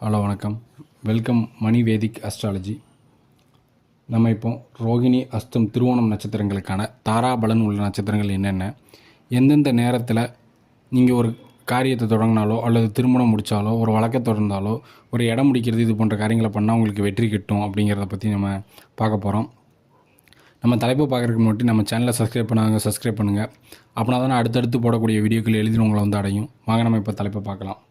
Hello வணக்கம். Welcome மணி வேதிக் astrology. நம்ம இப்போ ரோகிணி அஸ்தம் திருவோணம் நட்சத்திரங்களுக்கான தாராபலன் உள்ள நட்சத்திரங்கள் என்னென்ன, எந்தெந்த நேரத்தில் நீங்கள் ஒரு காரியத்தை தொடங்கினாலோ அல்லது திருமணம் முடித்தாலோ ஒரு வழக்கை தொடர்ந்தாலோ ஒரு இடம் முடிக்கிறது இது போன்ற காரியங்களை பண்ணால் உங்களுக்கு வெற்றி கிட்டும் அப்படிங்கிறத பற்றி நம்ம பார்க்க போகிறோம். நம்ம தலைப்பை பார்க்குறதுக்கு முன்னாடி நம்ம சேனலை சப்ஸ்கிரைப் பண்ணுங்கள். அப்படின்னா தானே அடுத்தடுத்து போடக்கூடிய வீடியோக்கள் எளிதில் உங்களை வந்து அடையும். வாங்க நம்ம இப்போ தலைப்பை பார்க்கலாம்.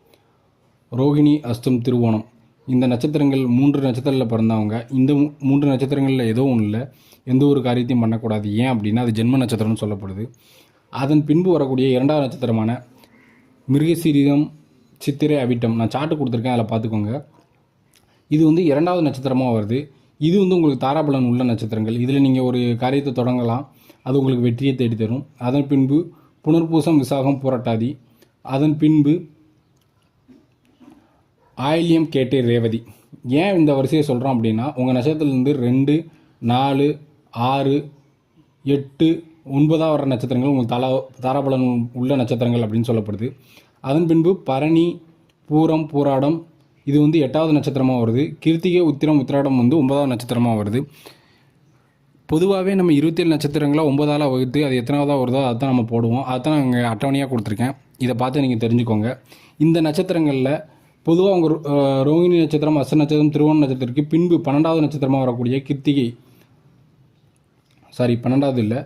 ரோகிணி அஸ்தம் திருவோணம் இந்த நட்சத்திரங்கள் 3 நட்சத்திரத்தில் பிறந்தவங்க. இந்த 3 நட்சத்திரங்களில் ஏதோ ஒன்றில் எந்த ஒரு காரியத்தையும் பண்ணக்கூடாது. ஏன் அப்படின்னா அது ஜென்ம நட்சத்திரம்னு சொல்லப்படுது. அதன் பின்பு வரக்கூடிய 2வது நட்சத்திரமான மிருகசீரிடம், சித்திரை, அவிட்டம் நான் சார்ட்டு கொடுத்துருக்கேன், அதில் பார்த்துக்கோங்க. இது வந்து 2வது நட்சத்திரமாக வருது. இது வந்து உங்களுக்கு தாராபலன் உள்ள நட்சத்திரங்கள். இதில் நீங்கள் ஒரு காரியத்தை தொடங்கலாம், அது உங்களுக்கு வெற்றியை தேடித்தரும். அதன் பின்பு புனர்பூசம், விசாகம், புரட்டாதி. அதன் பின்பு ஆயில்யம், கேட்டை, ரேவதி. ஏன் இந்த வரிசையை சொல்கிறோம் அப்படின்னா உங்கள் நட்சத்திரத்துலேருந்து 2, 4, 6, 8, 9 வர நட்சத்திரங்கள் உங்களுக்கு தாராபலன் உள்ள நட்சத்திரங்கள் அப்படின்னு சொல்லப்படுது. அதன் பின்பு பரணி, பூரம், பூராடம் இது வந்து 8வது நட்சத்திரமாக வருது. கிருத்திகை, உத்திரம், உத்திராடம் வந்து 9வது நட்சத்திரமாக வருது. பொதுவாகவே நம்ம 27 நட்சத்திரங்களை 9ஆல் வகுத்து அது எத்தனாவதாக வருதோ அதுதான் நம்ம போடுவோம். அதுதான் நான் இங்கே அட்டவணையாக கொடுத்துருக்கேன். இதை பார்த்து நீங்கள் தெரிஞ்சுக்கோங்க. இந்த நட்சத்திரங்களில் பொதுவாக உங்கள் ரோகிணி நட்சத்திரம், அஸ்த நட்சத்திரம், திருவோண நட்சத்திரத்துக்கு பின்பு 12வது நட்சத்திரமாக வரக்கூடிய கிருத்திகை, 12வது இல்லை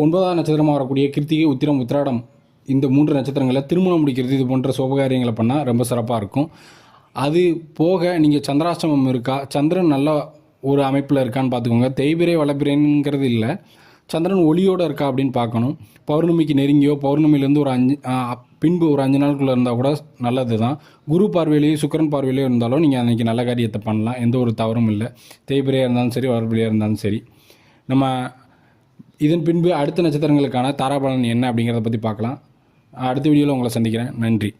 9வது நட்சத்திரமாக வரக்கூடிய கிருத்திகை, உத்திரம், உத்திராடம் இந்த 3 நட்சத்திரங்களில் திருமணம் முடிக்கிறது இது போன்ற சுபகாரியங்களை பண்ணால் ரொம்ப சிறப்பாக இருக்கும். அது போக நீங்கள் சந்திராஷ்டமம் இருக்கா, சந்திரன் நல்ல ஒரு அமைப்பில் இருக்கான்னு பார்த்துக்கோங்க. தேய்பிரை வளப்பிரைங்கிறது இல்லை, சந்திரன் ஒளியோடு இருக்கா அப்படின்னு பார்க்கணும். பௌர்ணமிக்கு நெருங்கியோ பௌர்ணமிலேருந்து ஒரு பின்பு ஒரு 5 நாளுக்குள்ளே இருந்தால் கூட நல்லது தான். குரு பார்வையிலேயோ சுக்கிரன் பார்வையிலேயோ இருந்தாலும் நீங்கள் அன்றைக்கி நல்ல காரியத்தை பண்ணலாம், எந்த ஒரு தவறும் இல்லை. தேய்பிரையாக இருந்தாலும் சரி, வளர்பிரையாக இருந்தாலும் சரி. நம்ம இதன் பின்பு அடுத்த நட்சத்திரங்களுக்கான தாராபலன் என்ன அப்படிங்கிறத பற்றி பார்க்கலாம். அடுத்த வீடியோவில் உங்களை சந்திக்கிறேன். நன்றி.